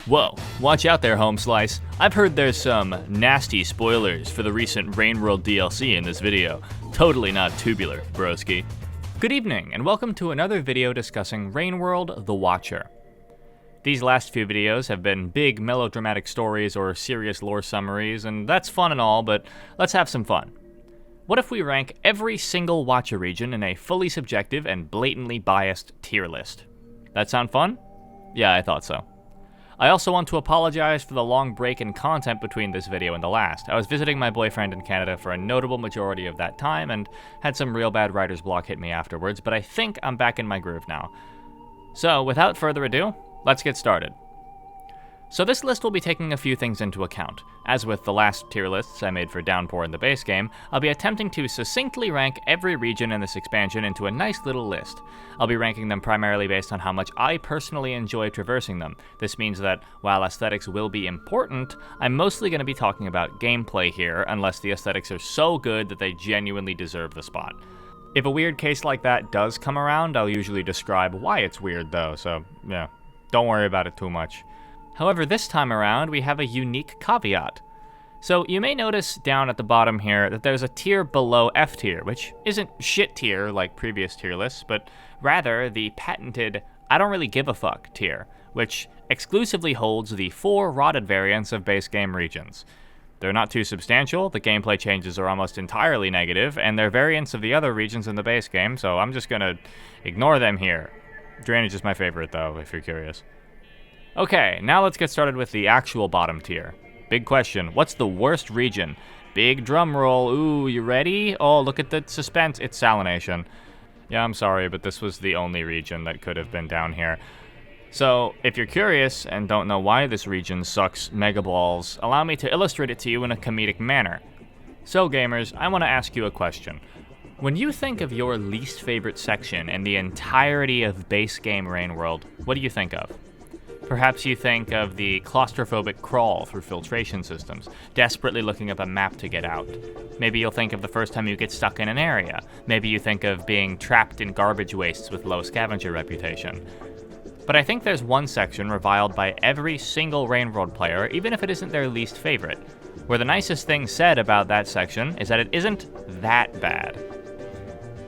Whoa, watch out there, Home Slice. I've heard there's some nasty spoilers for the recent Rain World DLC in this video. Totally not tubular, broski. Good evening, and welcome to another video discussing Rain World: The Watcher. These last few videos have been big melodramatic stories or serious lore summaries, and that's fun and all, but let's have some fun. What if we rank every single Watcher region in a fully subjective and blatantly biased tier list? That sound fun? Yeah, I thought so. I also want to apologize for the long break in content between this video and the last. I was visiting my boyfriend in Canada for a notable majority of that time and had some real bad writer's block hit me afterwards, but I think I'm back in my groove now. So, without further ado, let's get started. So this list will be taking a few things into account. As with the last tier lists I made for Downpour in the base game, I'll be attempting to succinctly rank every region in this expansion into a nice little list. I'll be ranking them primarily based on how much I personally enjoy traversing them. This means that, while aesthetics will be important, I'm mostly going to be talking about gameplay here, unless the aesthetics are so good that they genuinely deserve the spot. If a weird case like that does come around, I'll usually describe why it's weird though, so yeah, don't worry about it too much. However, this time around, we have a unique caveat. So you may notice down at the bottom here that there's a tier below F tier, which isn't shit tier like previous tier lists, but rather the patented I don't really give a fuck tier, which exclusively holds the 4 rotted variants of base game regions. They're not too substantial, the gameplay changes are almost entirely negative, and they're variants of the other regions in the base game, so I'm just gonna ignore them here. Drainage is my favorite though, if you're curious. Okay, now let's get started with the actual bottom tier. Big question, what's the worst region? Big drum roll, ooh, you ready? Oh, look at the suspense, it's Salination. Yeah, I'm sorry, but this was the only region that could have been down here. So, if you're curious and don't know why this region sucks megaballs, allow me to illustrate it to you in a comedic manner. So gamers, I want to ask you a question. When you think of your least favorite section in the entirety of base game Rain World, what do you think of? Perhaps you think of the claustrophobic crawl through filtration systems, desperately looking up a map to get out. Maybe you'll think of the first time you get stuck in an area. Maybe you think of being trapped in garbage wastes with low scavenger reputation. But I think there's one section reviled by every single Rain World player, even if it isn't their least favorite, where the nicest thing said about that section is that it isn't that bad.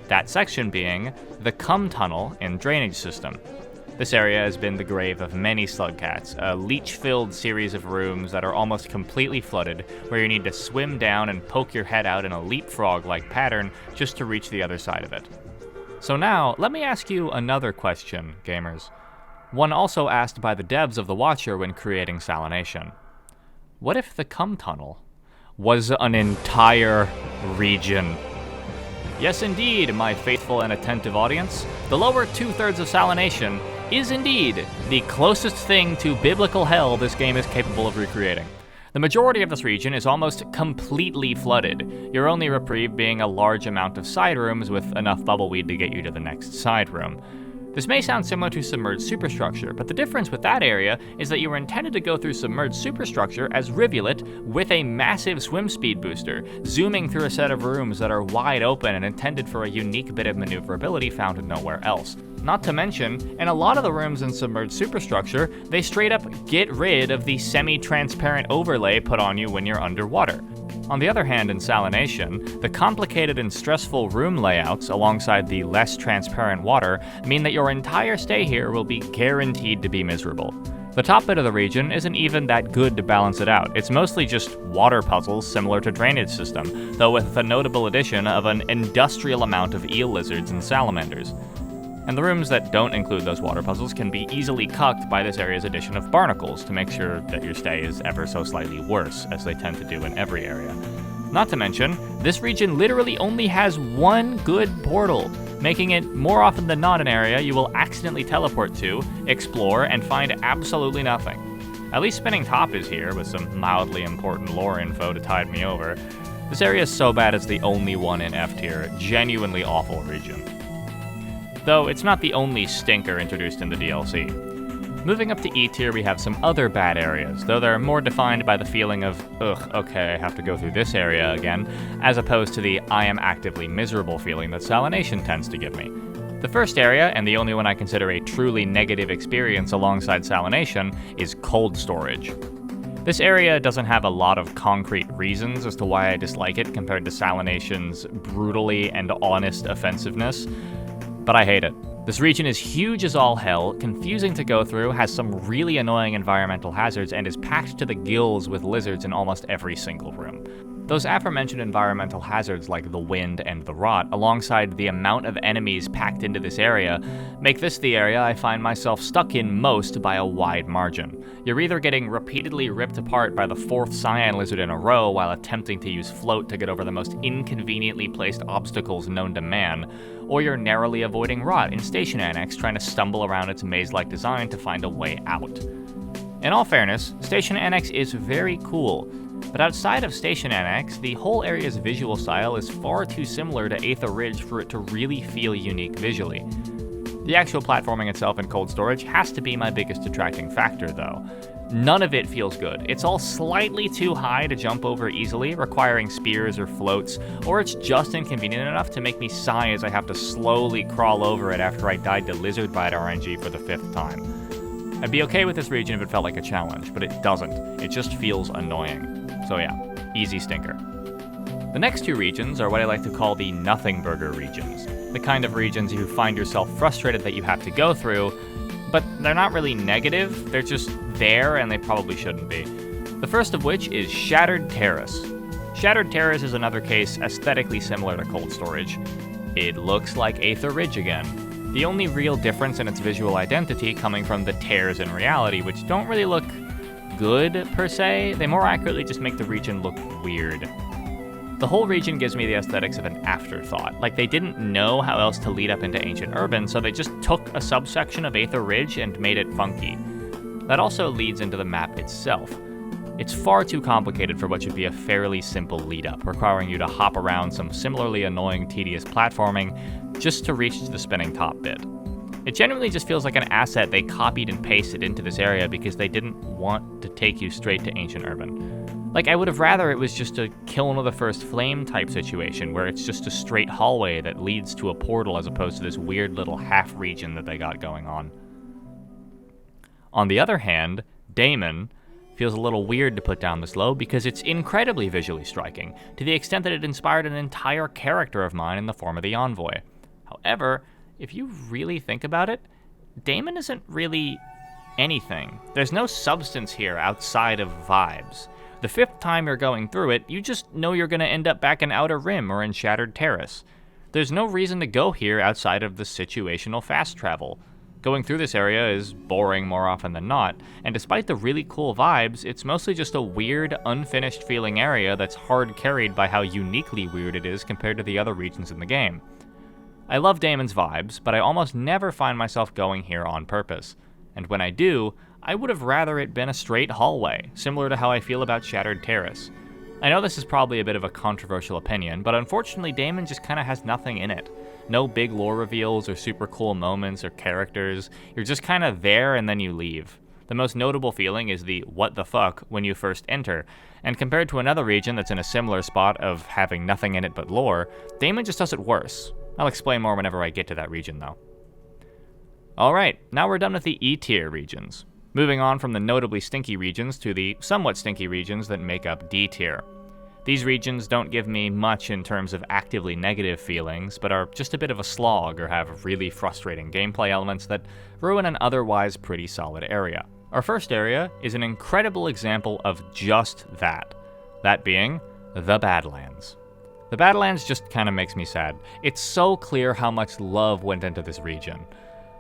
That section being the Cum Tunnel and Drainage System. This area has been the grave of many slugcats, a leech-filled series of rooms that are almost completely flooded, where you need to swim down and poke your head out in a leapfrog-like pattern just to reach the other side of it. So now, let me ask you another question, gamers. One also asked by the devs of The Watcher when creating Salination. What if the Cum Tunnel was an entire region? Yes indeed, my faithful and attentive audience, the lower 2/3 of Salination is indeed the closest thing to biblical hell this game is capable of recreating. The majority of this region is almost completely flooded, your only reprieve being a large amount of side rooms with enough bubbleweed to get you to the next side room. This may sound similar to submerged superstructure, but the difference with that area is that you were intended to go through submerged superstructure as Rivulet with a massive swim speed booster, zooming through a set of rooms that are wide open and intended for a unique bit of maneuverability found nowhere else. Not to mention, in a lot of the rooms in submerged superstructure, they straight up get rid of the semi-transparent overlay put on you when you're underwater. On the other hand, in Salination, the complicated and stressful room layouts alongside the less transparent water mean that your entire stay here will be guaranteed to be miserable. The top bit of the region isn't even that good to balance it out. It's mostly just water puzzles similar to Drainage System, though with the notable addition of an industrial amount of eel lizards and salamanders. And the rooms that don't include those water puzzles can be easily cucked by this area's addition of barnacles to make sure that your stay is ever so slightly worse, as they tend to do in every area. Not to mention, this region literally only has one good portal, making it more often than not an area you will accidentally teleport to, explore, and find absolutely nothing. At least Spinning Top is here with some mildly important lore info to tide me over. This area is so bad it's the only one in F tier, genuinely awful region. Though it's not the only stinker introduced in the DLC. Moving up to E tier, we have some other bad areas, though they're more defined by the feeling of, ugh, okay, I have to go through this area again, as opposed to the I am actively miserable feeling that Salination tends to give me. The first area, and the only one I consider a truly negative experience alongside salination, is cold storage. This area doesn't have a lot of concrete reasons as to why I dislike it compared to salination's brutally and honest offensiveness, but I hate it. This region is huge as all hell, confusing to go through, has some really annoying environmental hazards, and is packed to the gills with lizards in almost every single room. Those aforementioned environmental hazards like the wind and the rot, alongside the amount of enemies packed into this area, make this the area I find myself stuck in most by a wide margin. You're either getting repeatedly ripped apart by the 4th cyan lizard in a row while attempting to use float to get over the most inconveniently placed obstacles known to man, or you're narrowly avoiding rot in Station Annex trying to stumble around its maze-like design to find a way out. In all fairness, Station Annex is very cool, but outside of Station Annex, the whole area's visual style is far too similar to Aether Ridge for it to really feel unique visually. The actual platforming itself in cold storage has to be my biggest detracting factor, though. None of it feels good. It's all slightly too high to jump over easily, requiring spears or floats, or it's just inconvenient enough to make me sigh as I have to slowly crawl over it after I died to lizard bite RNG for the 5th time. I'd be okay with this region if it felt like a challenge, but it doesn't. It just feels annoying. So yeah, easy stinker. The next 2 regions are what I like to call the Nothing Burger regions. The kind of regions you find yourself frustrated that you have to go through, but they're not really negative, they're just there and they probably shouldn't be. The first of which is Shattered Terrace. Shattered Terrace is another case aesthetically similar to cold storage. It looks like Aether Ridge again. The only real difference in its visual identity coming from the tears in reality, which don't really look good per se, they more accurately just make the region look weird. The whole region gives me the aesthetics of an afterthought, like they didn't know how else to lead up into Ancient Urban, so they just took a subsection of Aether Ridge and made it funky. That also leads into the map itself. It's far too complicated for what should be a fairly simple lead-up, requiring you to hop around some similarly annoying, tedious platforming just to reach the spinning top bit. It genuinely just feels like an asset they copied and pasted into this area because they didn't want to take you straight to Ancient Urban. Like, I would have rather it was just a Kiln of the First Flame type situation, where it's just a straight hallway that leads to a portal as opposed to this weird little half region that they got going on. On the other hand, Damon feels a little weird to put down this low because it's incredibly visually striking, to the extent that it inspired an entire character of mine in the form of the Envoy. However, if you really think about it, Damon isn't really anything. There's no substance here outside of vibes. The 5th time you're going through it, you just know you're going to end up back in Outer Rim or in Shattered Terrace. There's no reason to go here outside of the situational fast travel. Going through this area is boring more often than not, and despite the really cool vibes, it's mostly just a weird, unfinished feeling area that's hard carried by how uniquely weird it is compared to the other regions in the game. I love Damon's vibes, but I almost never find myself going here on purpose. And when I do, I would have rather it been a straight hallway, similar to how I feel about Shattered Terrace. I know this is probably a bit of a controversial opinion, but unfortunately Damon just kinda has nothing in it. No big lore reveals or super cool moments or characters. You're just kinda there and then you leave. The most notable feeling is the what the fuck when you first enter, and compared to another region that's in a similar spot of having nothing in it but lore, Damon just does it worse. I'll explain more whenever I get to that region though. Alright, now we're done with the E-tier regions. Moving on from the notably stinky regions to the somewhat stinky regions that make up D-tier. These regions don't give me much in terms of actively negative feelings, but are just a bit of a slog or have really frustrating gameplay elements that ruin an otherwise pretty solid area. Our first area is an incredible example of just that. That being the Badlands. The Badlands just kinda makes me sad. It's so clear how much love went into this region.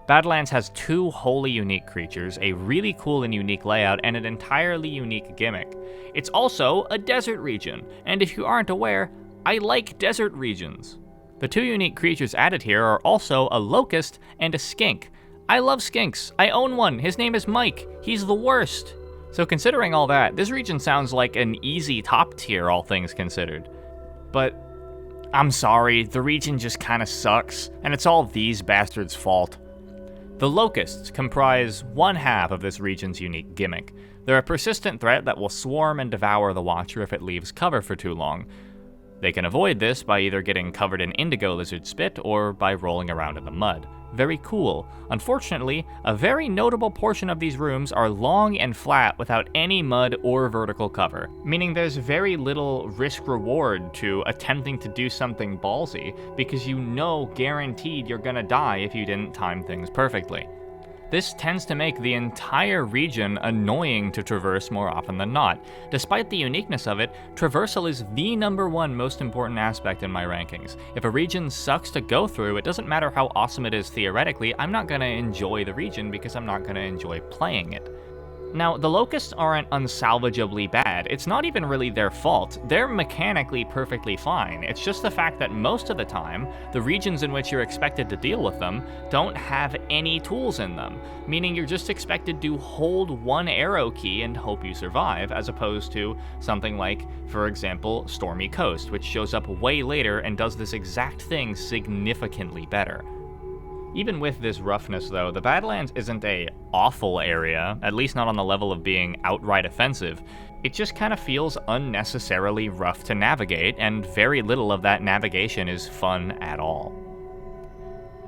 Badlands has 2 wholly unique creatures, a really cool and unique layout, and an entirely unique gimmick. It's also a desert region, and if you aren't aware, I like desert regions. The 2 unique creatures added here are also a locust and a skink. I love skinks. I own one. His name is Mike. He's the worst. So considering all that, this region sounds like an easy top tier, all things considered. But I'm sorry, the region just kinda sucks, and it's all these bastards' fault. The locusts comprise one half of this region's unique gimmick. They're a persistent threat that will swarm and devour the Watcher if it leaves cover for too long. They can avoid this by either getting covered in indigo lizard spit or by rolling around in the mud. Very cool. Unfortunately, a very notable portion of these rooms are long and flat without any mud or vertical cover, meaning there's very little risk-reward to attempting to do something ballsy, because you know guaranteed you're gonna die if you didn't time things perfectly. This tends to make the entire region annoying to traverse more often than not. Despite the uniqueness of it, traversal is the #1 most important aspect in my rankings. If a region sucks to go through, it doesn't matter how awesome it is theoretically, I'm not gonna enjoy the region because I'm not gonna enjoy playing it. Now, the locusts aren't unsalvageably bad. It's not even really their fault. They're mechanically perfectly fine. It's just the fact that most of the time, the regions in which you're expected to deal with them don't have any tools in them, meaning you're just expected to hold one arrow key and hope you survive, as opposed to something like, for example, Stormy Coast, which shows up way later and does this exact thing significantly better. Even with this roughness though, the Badlands isn't a awful area, at least not on the level of being outright offensive. It just kind of feels unnecessarily rough to navigate, and very little of that navigation is fun at all.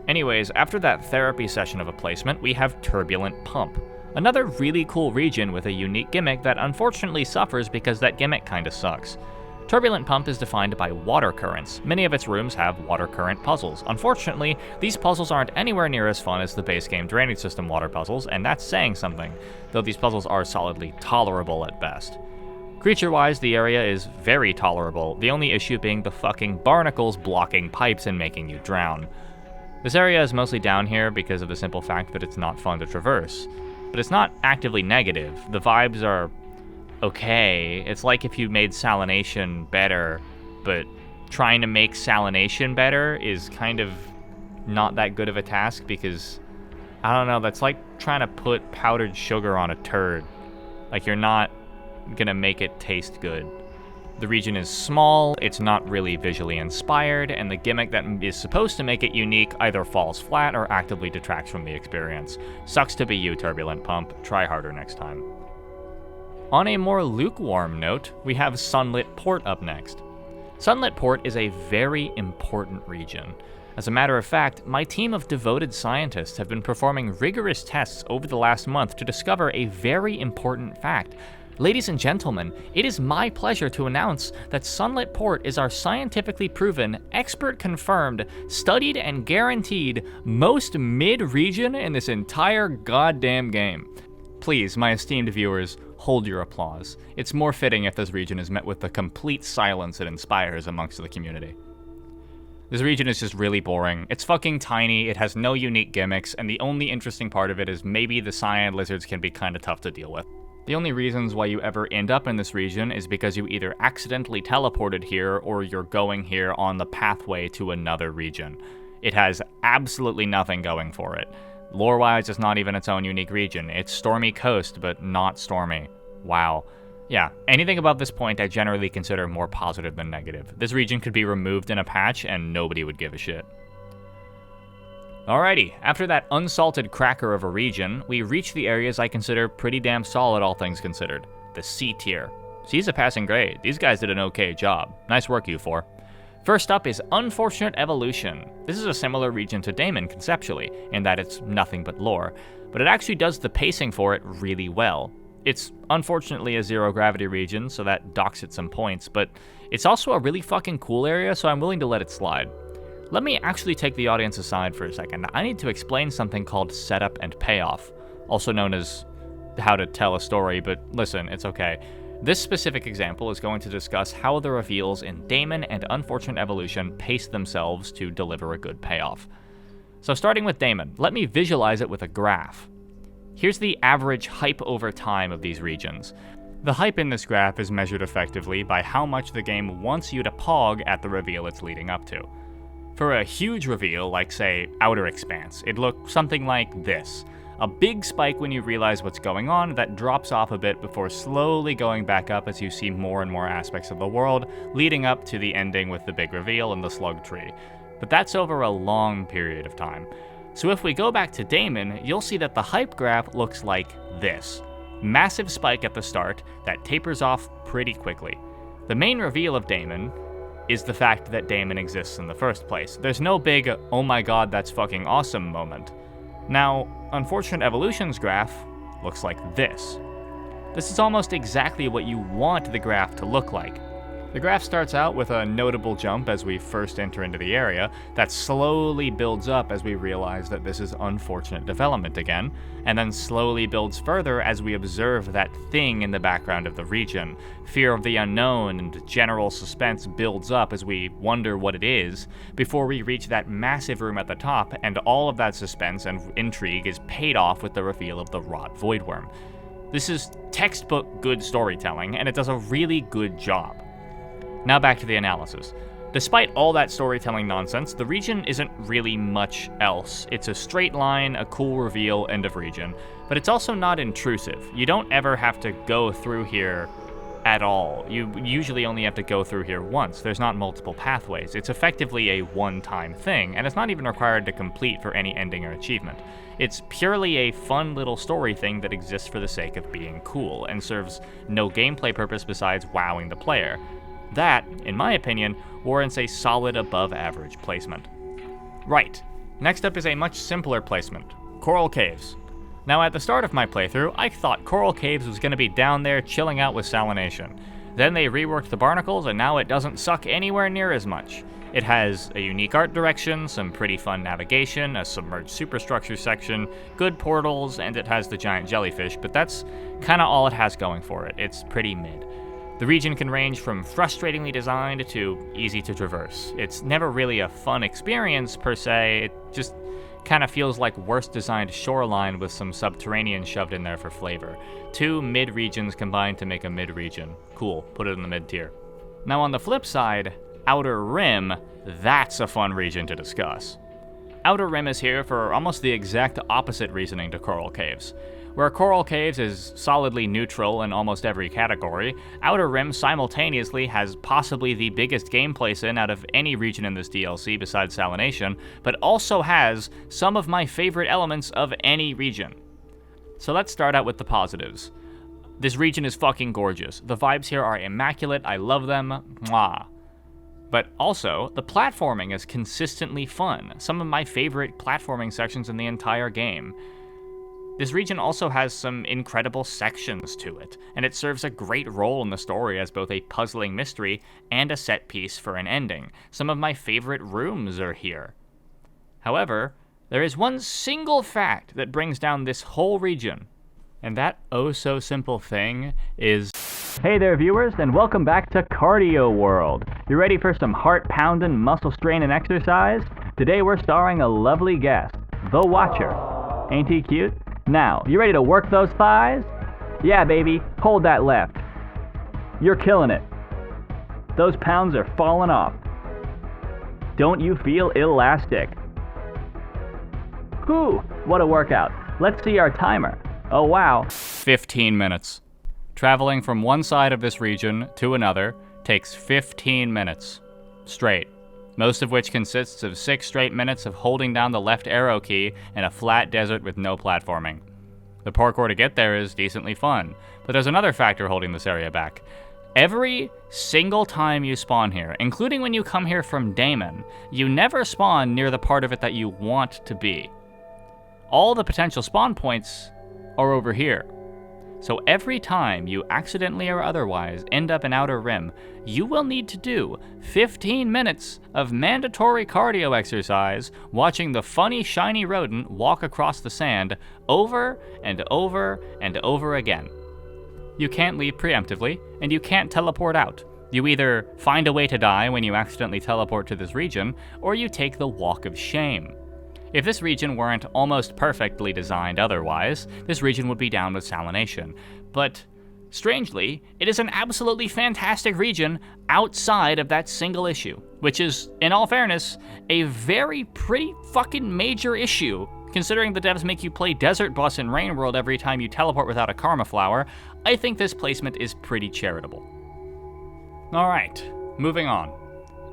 Anyways, after that therapy session of a placement, we have Turbulent Pump. Another really cool region with a unique gimmick that unfortunately suffers because that gimmick kinda sucks. Turbulent Pump is defined by water currents. Many of its rooms have water current puzzles. Unfortunately, these puzzles aren't anywhere near as fun as the base game drainage system water puzzles, and that's saying something, though these puzzles are solidly tolerable at best. Creature-wise, the area is very tolerable, the only issue being the fucking barnacles blocking pipes and making you drown. This area is mostly down here because of the simple fact that it's not fun to traverse. But it's not actively negative. The vibes are okay. It's like if you made salination better, but trying to make salination better is kind of not that good of a task because, I don't know, that's like trying to put powdered sugar on a turd. Like, you're not gonna make it taste good. The region is small, it's not really visually inspired, and the gimmick that is supposed to make it unique either falls flat or actively detracts from the experience. Sucks to be you, Turbulent Pump. Try harder next time. On a more lukewarm note, we have Sunlit Port up next. Sunlit Port is a very important region. As a matter of fact, my team of devoted scientists have been performing rigorous tests over the last month to discover a very important fact. Ladies and gentlemen, it is my pleasure to announce that Sunlit Port is our scientifically proven, expert-confirmed, studied and guaranteed most mid-region in this entire goddamn game. Please, my esteemed viewers, hold your applause. It's more fitting if this region is met with the complete silence it inspires amongst the community. This region is just really boring. It's fucking tiny, it has no unique gimmicks, and the only interesting part of it is maybe the cyan lizards can be kinda tough to deal with. The only reasons why you ever end up in this region is because you either accidentally teleported here or you're going here on the pathway to another region. It has absolutely nothing going for it. Lore-wise, it's not even its own unique region. It's Stormy Coast, but not stormy. Wow. Yeah, anything above this point I generally consider more positive than negative. This region could be removed in a patch and nobody would give a shit. Alrighty, after that unsalted cracker of a region, we reach the areas I consider pretty damn solid all things considered. The C tier. C's a passing grade. These guys did an okay job. Nice work, you four. First up is Unfortunate Evolution. This is a similar region to Damon conceptually, in that it's nothing but lore, but it actually does the pacing for it really well. It's unfortunately a zero-gravity region, so that docks it some points, but it's also a really fucking cool area, so I'm willing to let it slide. Let me actually take the audience aside for a second. I need to explain something called setup and payoff, also known as how to tell a story, but listen, it's okay. This specific example is going to discuss how the reveals in Damon and Unfortunate Evolution pace themselves to deliver a good payoff. So starting with Damon, let me visualize it with a graph. Here's the average hype over time of these regions. The hype in this graph is measured effectively by how much the game wants you to pog at the reveal it's leading up to. For a huge reveal, like say Outer Expanse, it'd look something like this. A big spike when you realize what's going on that drops off a bit before slowly going back up as you see more and more aspects of the world, leading up to the ending with the big reveal and the slug tree. But that's over a long period of time. So if we go back to Damon, you'll see that the hype graph looks like this. Massive spike at the start that tapers off pretty quickly. The main reveal of Damon is the fact that Damon exists in the first place. There's no big, oh my god, that's fucking awesome moment. Now, Unfortunate Evolution's graph looks like this. This is almost exactly what you want the graph to look like. The graph starts out with a notable jump as we first enter into the area that slowly builds up as we realize that this is unfortunate development again, and then slowly builds further as we observe that thing in the background of the region. Fear of the unknown and general suspense builds up as we wonder what it is, before we reach that massive room at the top, and all of that suspense and intrigue is paid off with the reveal of the Rot Voidworm. This is textbook good storytelling, and it does a really good job. Now back to the analysis. Despite all that storytelling nonsense, the region isn't really much else. It's a straight line, a cool reveal, end of region, but it's also not intrusive. You don't ever have to go through here at all. You usually only have to go through here once. There's not multiple pathways. It's effectively a one-time thing, and it's not even required to complete for any ending or achievement. It's purely a fun little story thing that exists for the sake of being cool, and serves no gameplay purpose besides wowing the player. That, in my opinion, warrants a solid above-average placement. Right, next up is a much simpler placement, Coral Caves. Now at the start of my playthrough, I thought Coral Caves was going to be down there chilling out with salination. Then they reworked the barnacles and now it doesn't suck anywhere near as much. It has a unique art direction, some pretty fun navigation, a submerged superstructure section, good portals, and it has the giant jellyfish, but that's kinda all it has going for it. It's pretty mid. The region can range from frustratingly designed to easy to traverse. It's never really a fun experience per se, it just kind of feels like worst designed shoreline with some subterranean shoved in there for flavor. Two mid-regions combined to make a mid-region. Cool, put it in the mid-tier. Now on the flip side, Outer Rim, that's a fun region to discuss. Outer Rim is here for almost the exact opposite reasoning to Coral Caves. Where Coral Caves is solidly neutral in almost every category, Outer Rim simultaneously has possibly the biggest gameplay sin out of any region in this DLC besides Salination, but also has some of my favorite elements of any region. So let's start out with the positives. This region is fucking gorgeous. The vibes here are immaculate, I love them, mwah. But also, the platforming is consistently fun, some of my favorite platforming sections in the entire game. This region also has some incredible sections to it, and it serves a great role in the story as both a puzzling mystery and a set piece for an ending. Some of my favorite rooms are here. However, there is one single fact that brings down this whole region, and that oh-so-simple thing is... Hey there viewers, and welcome back to Cardio World. You ready for some heart-pounding, muscle-straining exercise? Today we're starring a lovely guest, The Watcher. Ain't he cute? Now, you ready to work those thighs? Yeah, baby, hold that left. You're killing it. Those pounds are falling off. Don't you feel elastic? Whew, what a workout. Let's see our timer. Oh wow. 15 minutes. Traveling from one side of this region to another takes 15 minutes. Straight. Most of which consists of 6 straight minutes of holding down the left arrow key in a flat desert with no platforming. The parkour to get there is decently fun, but there's another factor holding this area back. Every single time you spawn here, including when you come here from Damon, you never spawn near the part of it that you want to be. All the potential spawn points are over here. So every time you accidentally or otherwise end up in Outer Rim, you will need to do 15 minutes of mandatory cardio exercise watching the funny shiny rodent walk across the sand over and over and over again. You can't leave preemptively, and you can't teleport out. You either find a way to die when you accidentally teleport to this region, or you take the walk of shame. If this region weren't almost perfectly designed otherwise, this region would be down with salination. But, strangely, it is an absolutely fantastic region outside of that single issue, which is, in all fairness, a very pretty fucking major issue. Considering the devs make you play Desert Bus in Rain World every time you teleport without a Karma Flower, I think this placement is pretty charitable. Alright, moving on.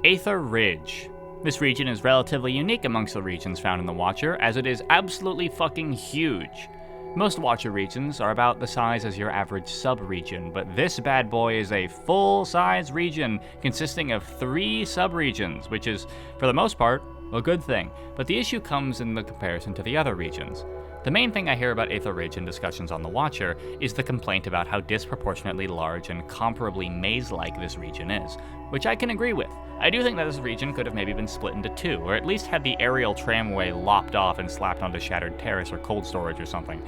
Aether Ridge. This region is relatively unique amongst the regions found in the Watcher, as it is absolutely fucking huge. Most Watcher regions are about the size as your average sub-region, but this bad boy is a full-size region consisting of 3 sub-regions, which is, for the most part, a good thing, but the issue comes in the comparison to the other regions. The main thing I hear about Aether Ridge in discussions on the Watcher is the complaint about how disproportionately large and comparably maze-like this region is, which I can agree with. I do think that this region could have maybe been split into 2, or at least had the aerial tramway lopped off and slapped onto Shattered Terrace or cold storage or something.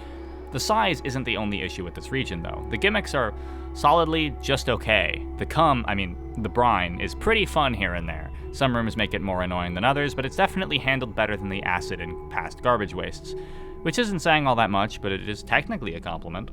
The size isn't the only issue with this region though. The gimmicks are solidly just okay. The brine is pretty fun here and there. Some rooms make it more annoying than others, but it's definitely handled better than the acid in past garbage wastes. Which isn't saying all that much, but it is technically a compliment.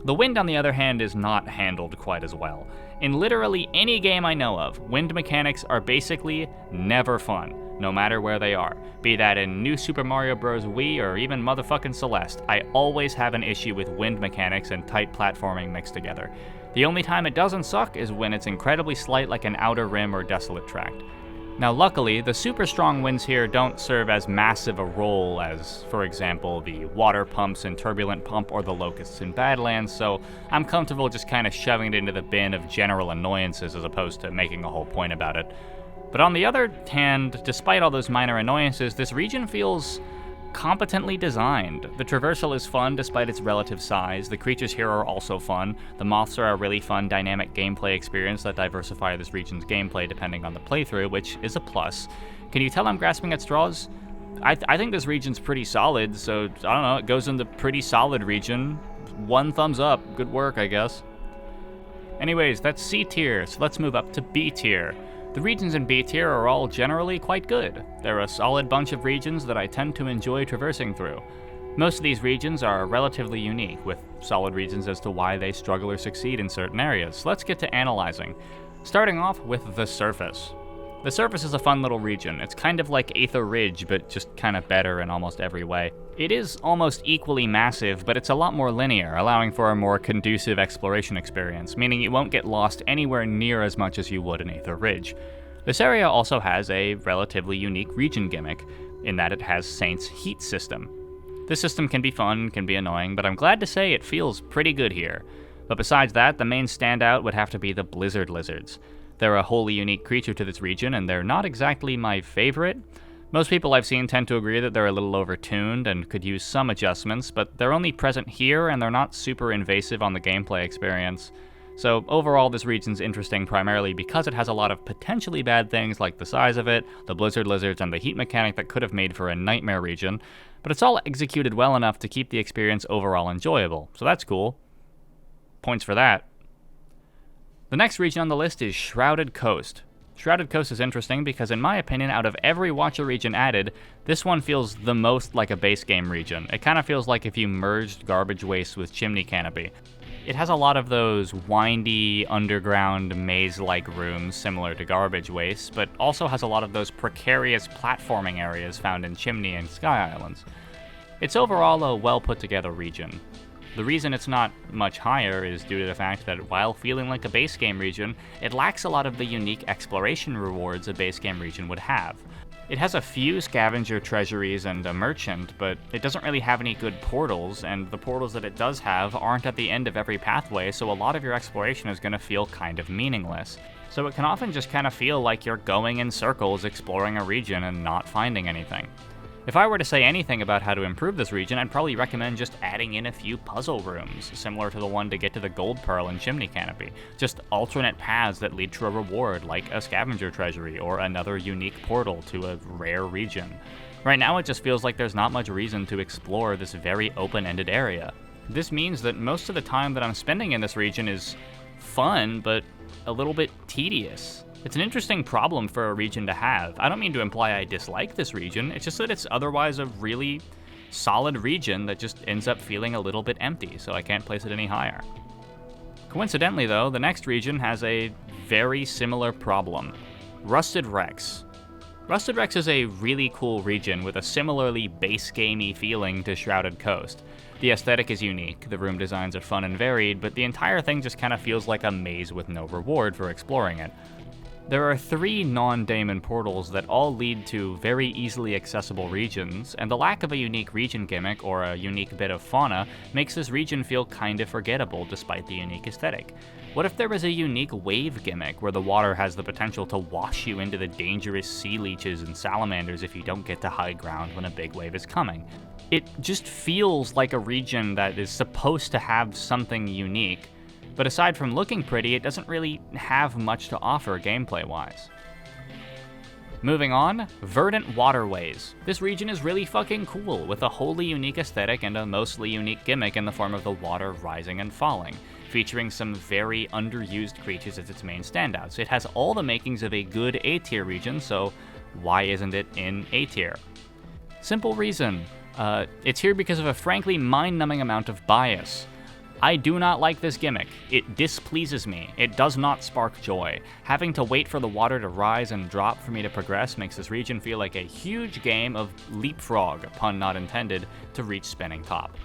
The wind, on the other hand, is not handled quite as well. In literally any game I know of, wind mechanics are basically never fun, no matter where they are. Be that in New Super Mario Bros. Wii or even motherfucking Celeste, I always have an issue with wind mechanics and tight platforming mixed together. The only time it doesn't suck is when it's incredibly slight like an Outer Rim or Desolate Tract. Now luckily, the super strong winds here don't serve as massive a role as, for example, the water pumps in Turbulent Pump or the locusts in Badlands, so I'm comfortable just kind of shoving it into the bin of general annoyances as opposed to making a whole point about it. But on the other hand, despite all those minor annoyances, this region feels competently designed. The traversal is fun despite its relative size, the creatures here are also fun, the moths are a really fun dynamic gameplay experience that diversify this region's gameplay depending on the playthrough, which is a plus. Can you tell I'm grasping at straws? I think this region's pretty solid, so I don't know, it goes in the pretty solid region. 1 thumbs up, good work I guess. Anyways, that's C tier, so let's move up to B tier. The regions in B tier are all generally quite good. They're a solid bunch of regions that I tend to enjoy traversing through. Most of these regions are relatively unique, with solid reasons as to why they struggle or succeed in certain areas. So let's get to analyzing. Starting off with the surface. The surface is a fun little region. It's kind of like Aether Ridge, but just kind of better in almost every way. It is almost equally massive, but it's a lot more linear, allowing for a more conducive exploration experience, meaning you won't get lost anywhere near as much as you would in Aether Ridge. This area also has a relatively unique region gimmick, in that it has Saint's heat system. This system can be fun, can be annoying, but I'm glad to say it feels pretty good here. But besides that, the main standout would have to be the blizzard lizards. They're a wholly unique creature to this region, and they're not exactly my favorite. Most people I've seen tend to agree that they're a little overtuned and could use some adjustments, but they're only present here and they're not super invasive on the gameplay experience. So overall, this region's interesting primarily because it has a lot of potentially bad things like the size of it, the blizzard lizards, and the heat mechanic that could have made for a nightmare region, but it's all executed well enough to keep the experience overall enjoyable, so that's cool. Points for that. The next region on the list is Shrouded Coast. Shrouded Coast is interesting because in my opinion, out of every Watcher region added, this one feels the most like a base game region. It kind of feels like if you merged Garbage Waste with Chimney Canopy. It has a lot of those windy, underground, maze-like rooms similar to Garbage Waste, but also has a lot of those precarious platforming areas found in Chimney and Sky Islands. It's overall a well-put-together region. The reason it's not much higher is due to the fact that while feeling like a base game region, it lacks a lot of the unique exploration rewards a base game region would have. It has a few scavenger treasuries and a merchant, but it doesn't really have any good portals, and the portals that it does have aren't at the end of every pathway, so a lot of your exploration is going to feel kind of meaningless. So it can often just kind of feel like you're going in circles exploring a region and not finding anything. If I were to say anything about how to improve this region, I'd probably recommend just adding in a few puzzle rooms, similar to the one to get to the Gold Pearl in Chimney Canopy. Just alternate paths that lead to a reward, like a scavenger treasury or another unique portal to a rare region. Right now it just feels like there's not much reason to explore this very open-ended area. This means that most of the time that I'm spending in this region is fun, but a little bit tedious. It's an interesting problem for a region to have. I don't mean to imply I dislike this region, it's just that it's otherwise a really solid region that just ends up feeling a little bit empty, so I can't place it any higher. Coincidentally though, the next region has a very similar problem. Rusted Wrecks. Rusted Wrecks is a really cool region with a similarly base gamey feeling to Shrouded Coast. The aesthetic is unique, the room designs are fun and varied, but the entire thing just kind of feels like a maze with no reward for exploring it. There are 3 non-Damon portals that all lead to very easily accessible regions, and the lack of a unique region gimmick or a unique bit of fauna makes this region feel kinda forgettable despite the unique aesthetic. What if there was a unique wave gimmick where the water has the potential to wash you into the dangerous sea leeches and salamanders if you don't get to high ground when a big wave is coming? It just feels like a region that is supposed to have something unique, but aside from looking pretty, it doesn't really have much to offer gameplay-wise. Moving on, Verdant Waterways. This region is really fucking cool, with a wholly unique aesthetic and a mostly unique gimmick in the form of the water rising and falling, featuring some very underused creatures as its main standouts. It has all the makings of a good A-tier region, so why isn't it in A-tier? Simple reason. It's here because of a frankly mind-numbing amount of bias. I do not like this gimmick. It displeases me. It does not spark joy. Having to wait for the water to rise and drop for me to progress makes this region feel like a huge game of leapfrog, pun not intended, to reach spinning top.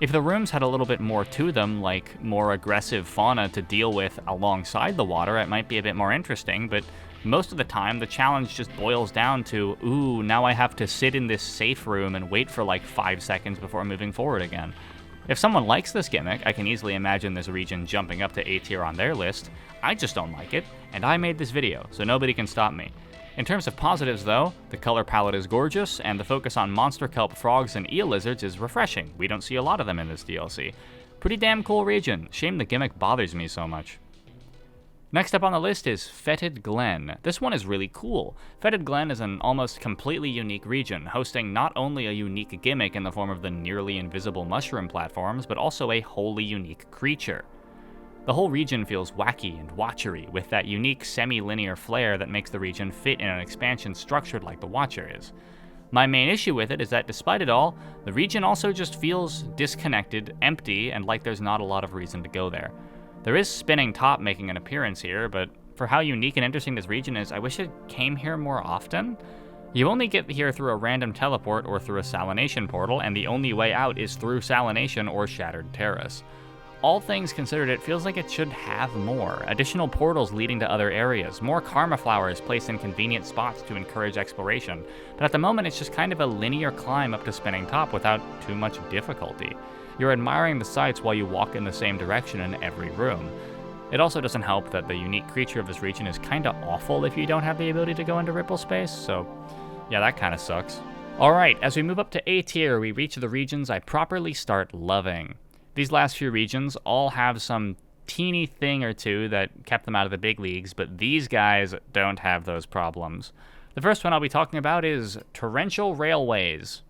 If the rooms had a little bit more to them, like more aggressive fauna to deal with alongside the water, it might be a bit more interesting, but most of the time, the challenge just boils down to, ooh, now I have to sit in this safe room and wait for like 5 seconds before moving forward again. If someone likes this gimmick, I can easily imagine this region jumping up to A tier on their list. I just don't like it, and I made this video, so nobody can stop me. In terms of positives though, the color palette is gorgeous, and the focus on monster kelp frogs and eel lizards is refreshing. We don't see a lot of them in this DLC. Pretty damn cool region. Shame the gimmick bothers me so much. Next up on the list is Feted Glenn. This one is really cool. Feted Glenn is an almost completely unique region, hosting not only a unique gimmick in the form of the nearly invisible mushroom platforms, but also a wholly unique creature. The whole region feels wacky and watchery, with that unique semi-linear flair that makes the region fit in an expansion structured like the Watcher is. My main issue with it is that despite it all, the region also just feels disconnected, empty, and like there's not a lot of reason to go there. There is spinning top making an appearance here, but for how unique and interesting this region is, I wish it came here more often. You only get here through a random teleport or through a salination portal, and the only way out is through salination or Shattered Terrace. All things considered, it feels like it should have more. Additional portals leading to other areas, more karma flowers placed in convenient spots to encourage exploration, but at the moment it's just kind of a linear climb up to spinning top without too much difficulty. You're admiring the sights while you walk in the same direction in every room. It also doesn't help that the unique creature of this region is kinda awful if you don't have the ability to go into ripple space, so yeah, that kinda sucks. Alright, as we move up to A tier, we reach the regions I properly start loving. These last few regions all have some teeny thing or two that kept them out of the big leagues, but these guys don't have those problems. The first one I'll be talking about is Torrential Railways.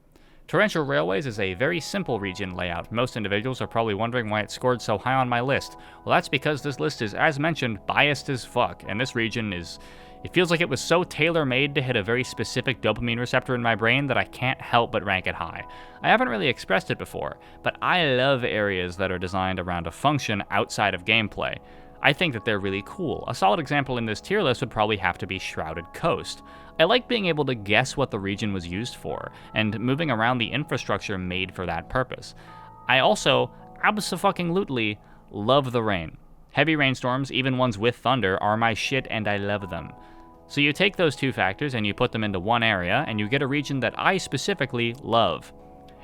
Torrential Railways is a very simple region layout. Most individuals are probably wondering why it scored so high on my list. Well, that's because this list is, as mentioned, biased as fuck, and this region is... It feels like it was so tailor-made to hit a very specific dopamine receptor in my brain that I can't help but rank it high. I haven't really expressed it before, but I love areas that are designed around a function outside of gameplay. I think that they're really cool. A solid example in this tier list would probably have to be Shrouded Coast. I like being able to guess what the region was used for, and moving around the infrastructure made for that purpose. I also, abso-fucking-lutely, love the rain. Heavy rainstorms, even ones with thunder, are my shit and I love them. So you take those two factors and you put them into one area, and you get a region that I specifically love.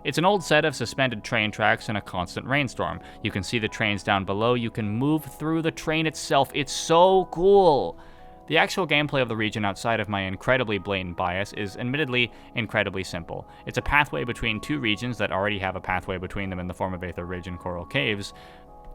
It's an old set of suspended train tracks in a constant rainstorm. You can see the trains down below, you can move through the train itself, it's so cool! The actual gameplay of the region outside of my incredibly blatant bias is admittedly incredibly simple. It's a pathway between two regions that already have a pathway between them in the form of Aether Ridge and Coral Caves.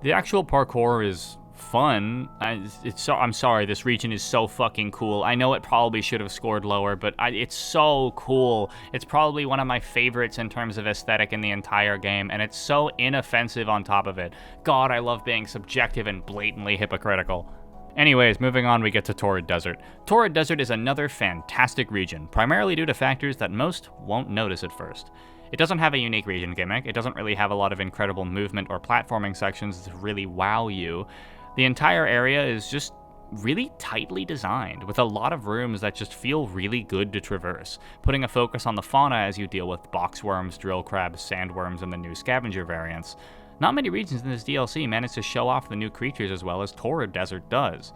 The actual parkour is fun. I'm sorry, this region is so fucking cool. I know it probably should have scored lower, but it's so cool. It's probably one of my favorites in terms of aesthetic in the entire game, and it's so inoffensive on top of it. God, I love being subjective and blatantly hypocritical. Anyways, moving on, we get to Torid Desert. Torid Desert is another fantastic region, primarily due to factors that most won't notice at first. It doesn't have a unique region gimmick, it doesn't really have a lot of incredible movement or platforming sections to really wow you. The entire area is just really tightly designed, with a lot of rooms that just feel really good to traverse, putting a focus on the fauna as you deal with boxworms, drill crabs, sandworms, and the new scavenger variants. Not many regions in this DLC manage to show off the new creatures as well as Torid Desert does.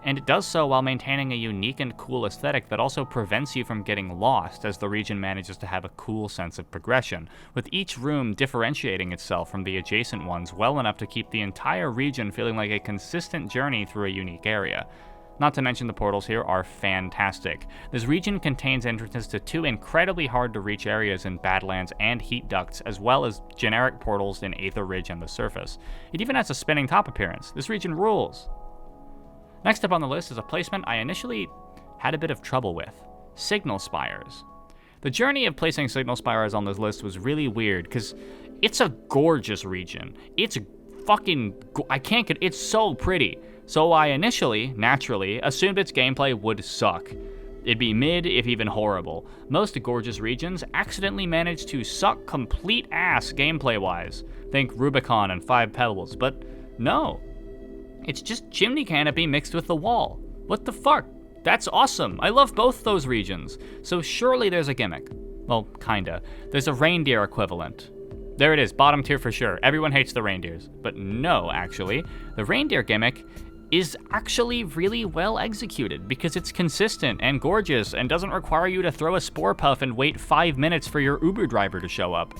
And it does so while maintaining a unique and cool aesthetic that also prevents you from getting lost, as the region manages to have a cool sense of progression, with each room differentiating itself from the adjacent ones well enough to keep the entire region feeling like a consistent journey through a unique area. Not to mention the portals here are fantastic. This region contains entrances to 2 incredibly hard to reach areas in Badlands and Heat Ducts, as well as generic portals in Aether Ridge and the surface. It even has a spinning top appearance. This region rules. Next up on the list is a placement I initially had a bit of trouble with: Signal Spires. The journey of placing Signal Spires on this list was really weird, because it's a gorgeous region. It's fucking, it's so pretty. So I initially, naturally, assumed its gameplay would suck. It'd be mid, if even horrible. Most gorgeous regions accidentally manage to suck complete ass gameplay-wise. Think Rubicon and 5 Pebbles, but no. It's just chimney canopy mixed with the wall. What the fuck? That's awesome. I love both those regions. So surely there's a gimmick. Well, kinda. There's a reindeer equivalent. There it is, bottom tier for sure. Everyone hates the reindeers. But no, actually. The reindeer gimmick is actually really well executed because it's consistent and gorgeous and doesn't require you to throw a spore puff and wait 5 minutes for your Uber driver to show up.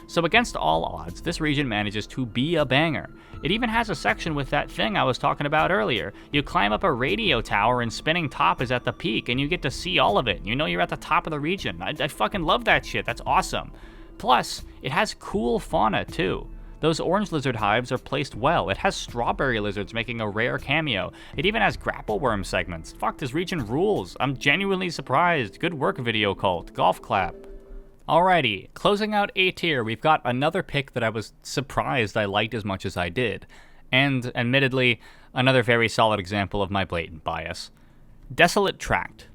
So against all odds, this region manages to be a banger. It even has a section with that thing I was talking about earlier. You climb up a radio tower and spinning top is at the peak and you get to see all of it. You know you're at the top of the region. I fucking love that shit, that's awesome. Plus, it has cool fauna too. Those orange lizard hives are placed well. It has strawberry lizards making a rare cameo. It even has grapple worm segments. Fuck, this region rules. I'm genuinely surprised. Good work, Video Cult. Golf clap. Alrighty, closing out A tier, we've got another pick that I was surprised I liked as much as I did. And, admittedly, another very solid example of my blatant bias. Desolate Tract.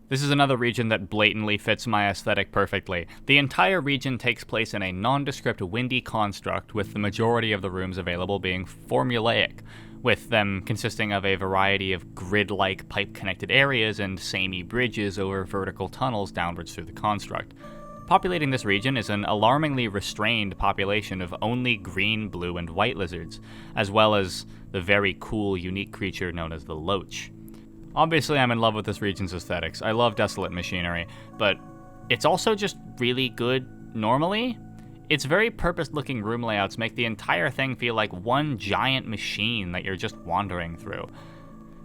This is another region that blatantly fits my aesthetic perfectly. The entire region takes place in a nondescript windy construct, with the majority of the rooms available being formulaic, with them consisting of a variety of grid-like pipe-connected areas and samey bridges over vertical tunnels downwards through the construct. Populating this region is an alarmingly restrained population of only green, blue, and white lizards, as well as the very cool, unique creature known as the Loach. Obviously, I'm in love with this region's aesthetics. I love desolate machinery, but it's also just really good normally. Its very purpose-looking room layouts make the entire thing feel like one giant machine that you're just wandering through.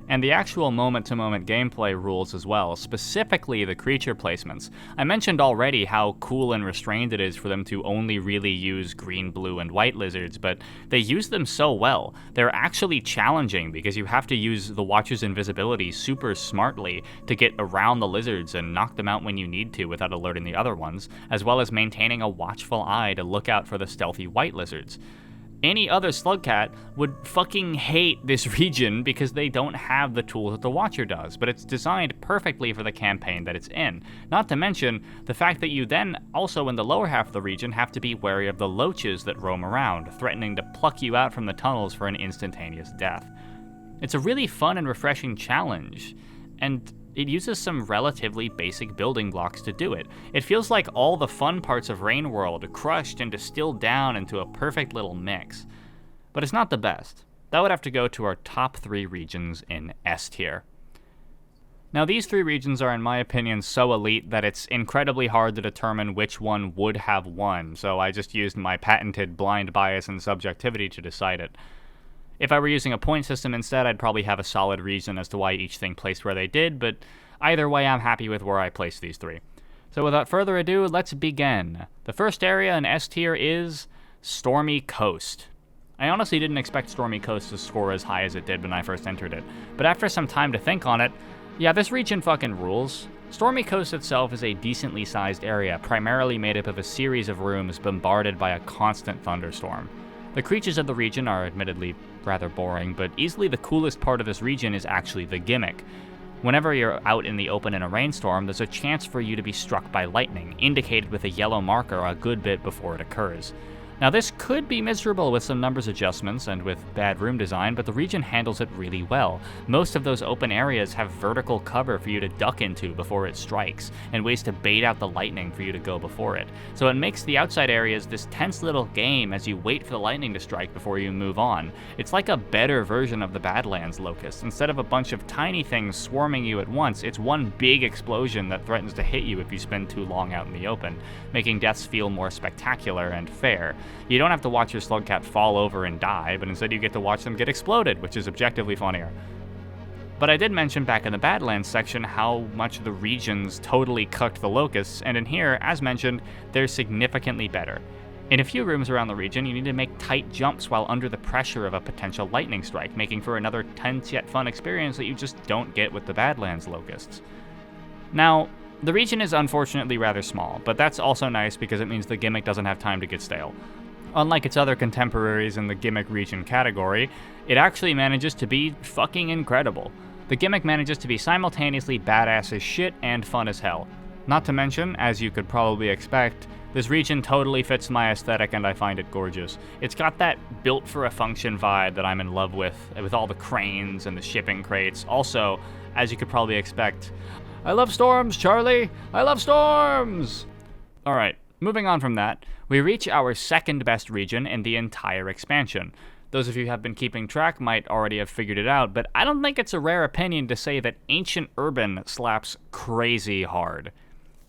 And the actual moment-to-moment gameplay rules as well, specifically the creature placements. I mentioned already how cool and restrained it is for them to only really use green, blue, and white lizards, but they use them so well. They're actually challenging because you have to use the Watcher's invisibility super smartly to get around the lizards and knock them out when you need to without alerting the other ones, as well as maintaining a watchful eye to look out for the stealthy white lizards. Any other slugcat would fucking hate this region because they don't have the tools that the Watcher does, but it's designed perfectly for the campaign that it's in. Not to mention the fact that you then also in the lower half of the region have to be wary of the loaches that roam around, threatening to pluck you out from the tunnels for an instantaneous death. It's a really fun and refreshing challenge, and it uses some relatively basic building blocks to do it. It feels like all the fun parts of Rain World crushed and distilled down into a perfect little mix. But it's not the best. That would have to go to our top 3 regions in S tier. Now these 3 regions are in my opinion so elite that it's incredibly hard to determine which one would have won, so I just used my patented blind bias and subjectivity to decide it. If I were using a point system instead, I'd probably have a solid reason as to why each thing placed where they did, but either way, I'm happy with where I placed these 3. So without further ado, let's begin. The first area in S tier is Stormy Coast. I honestly didn't expect Stormy Coast to score as high as it did when I first entered it, but after some time to think on it, yeah, this region fucking rules. Stormy Coast itself is a decently sized area, primarily made up of a series of rooms bombarded by a constant thunderstorm. The creatures of the region are admittedly rather boring, but easily the coolest part of this region is actually the gimmick. Whenever you're out in the open in a rainstorm, there's a chance for you to be struck by lightning, indicated with a yellow marker a good bit before it occurs. Now this could be miserable with some numbers adjustments and with bad room design, but the region handles it really well. Most of those open areas have vertical cover for you to duck into before it strikes, and ways to bait out the lightning for you to go before it. So it makes the outside areas this tense little game as you wait for the lightning to strike before you move on. It's like a better version of the Badlands locust. Instead of a bunch of tiny things swarming you at once, it's one big explosion that threatens to hit you if you spend too long out in the open, making deaths feel more spectacular and fair. You don't have to watch your slugcat fall over and die, but instead you get to watch them get exploded, which is objectively funnier. But I did mention back in the Badlands section how much the regions totally cooked the locusts, and in here, as mentioned, they're significantly better. In a few rooms around the region, you need to make tight jumps while under the pressure of a potential lightning strike, making for another tense yet fun experience that you just don't get with the Badlands locusts. Now, the region is unfortunately rather small, but that's also nice because it means the gimmick doesn't have time to get stale. Unlike its other contemporaries in the gimmick region category, it actually manages to be fucking incredible. The gimmick manages to be simultaneously badass as shit and fun as hell. Not to mention, as you could probably expect, this region totally fits my aesthetic and I find it gorgeous. It's got that built for a function vibe that I'm in love with all the cranes and the shipping crates. Also, as you could probably expect, I love storms, Charlie! I love storms! Alright, moving on from that, we reach our second best region in the entire expansion. Those of you who have been keeping track might already have figured it out, but I don't think it's a rare opinion to say that Ancient Urban slaps crazy hard.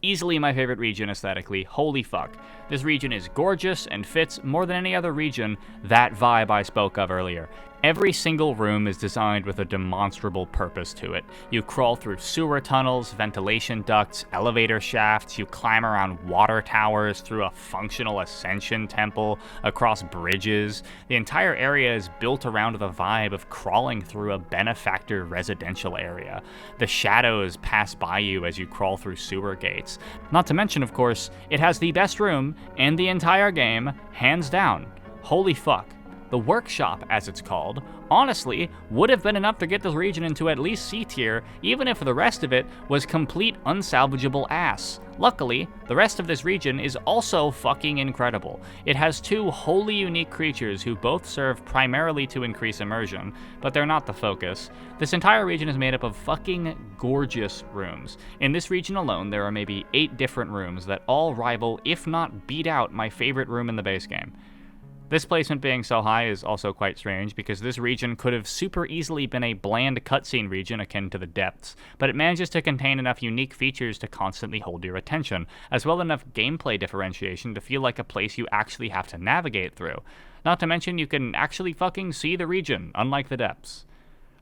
Easily my favorite region aesthetically, holy fuck. This region is gorgeous and fits, more than any other region, that vibe I spoke of earlier. Every single room is designed with a demonstrable purpose to it. You crawl through sewer tunnels, ventilation ducts, elevator shafts, you climb around water towers, through a functional ascension temple, across bridges. The entire area is built around the vibe of crawling through a benefactor residential area. The shadows pass by you as you crawl through sewer gates. Not to mention, of course, it has the best room in the entire game, hands down. Holy fuck. The workshop, as it's called, honestly would have been enough to get this region into at least C tier, even if the rest of it was complete unsalvageable ass. Luckily, the rest of this region is also fucking incredible. It has two wholly unique creatures who both serve primarily to increase immersion, but they're not the focus. This entire region is made up of fucking gorgeous rooms. In this region alone, there are maybe 8 different rooms that all rival, if not beat out, my favorite room in the base game. This placement being so high is also quite strange, because this region could have super easily been a bland cutscene region akin to the Depths, but it manages to contain enough unique features to constantly hold your attention, as well as enough gameplay differentiation to feel like a place you actually have to navigate through. Not to mention you can actually fucking see the region, unlike the Depths.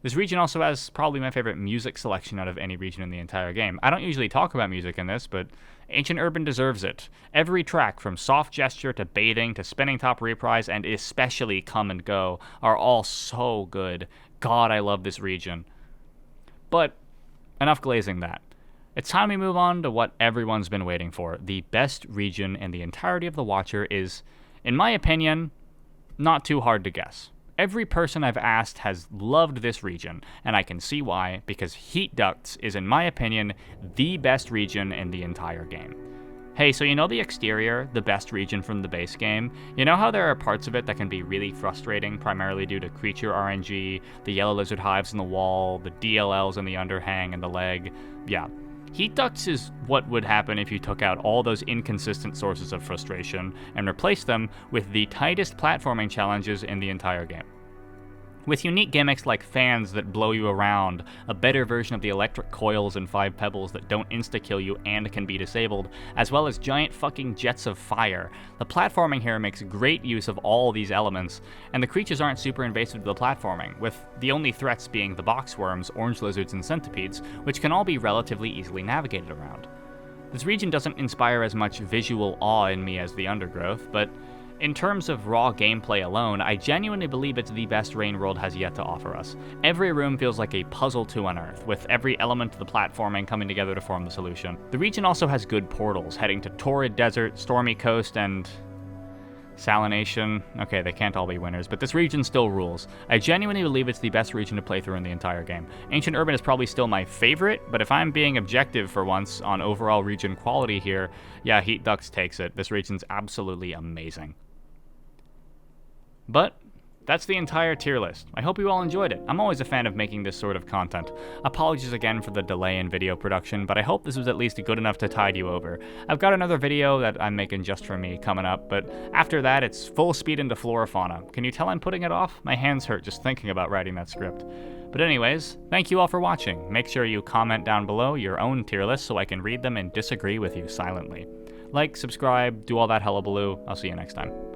This region also has probably my favorite music selection out of any region in the entire game. I don't usually talk about music in this, but Ancient Urban deserves it. Every track, from Soft Gesture to Bathing to Spinning Top Reprise and especially Come and Go, are all so good. God, I love this region. But enough glazing that. It's time we move on to what everyone's been waiting for. The best region in the entirety of The Watcher is, in my opinion, not too hard to guess. Every person I've asked has loved this region, and I can see why, because Heat Ducts is, in my opinion, the best region in the entire game. Hey, so you know the exterior, the best region from the base game? You know how there are parts of it that can be really frustrating, primarily due to creature RNG, the yellow lizard hives in the wall, the DLLs in the underhang and the leg? Yeah. Heat Ducts is what would happen if you took out all those inconsistent sources of frustration and replaced them with the tightest platforming challenges in the entire game. With unique gimmicks like fans that blow you around, a better version of the electric coils and 5 pebbles that don't insta-kill you and can be disabled, as well as giant fucking jets of fire, the platforming here makes great use of all these elements, and the creatures aren't super invasive to the platforming, with the only threats being the boxworms, orange lizards, and centipedes, which can all be relatively easily navigated around. This region doesn't inspire as much visual awe in me as the Undergrowth, but in terms of raw gameplay alone, I genuinely believe it's the best Rain World has yet to offer us. Every room feels like a puzzle to unearth, with every element of the platforming coming together to form the solution. The region also has good portals, heading to Torid Desert, Stormy Coast, and Salination. Okay, they can't all be winners, but this region still rules. I genuinely believe it's the best region to play through in the entire game. Ancient Urban is probably still my favorite, but if I'm being objective for once on overall region quality here, yeah, Heat Ducts takes it. This region's absolutely amazing. But that's the entire tier list. I hope you all enjoyed it. I'm always a fan of making this sort of content. Apologies again for the delay in video production, but I hope this was at least good enough to tide you over. I've got another video that I'm making just for me coming up, but after that it's full speed into flora fauna. Can you tell I'm putting it off? My hands hurt just thinking about writing that script. But anyways, thank you all for watching. Make sure you comment down below your own tier list so I can read them and disagree with you silently. Like, subscribe, do all that hullabaloo. I'll see you next time.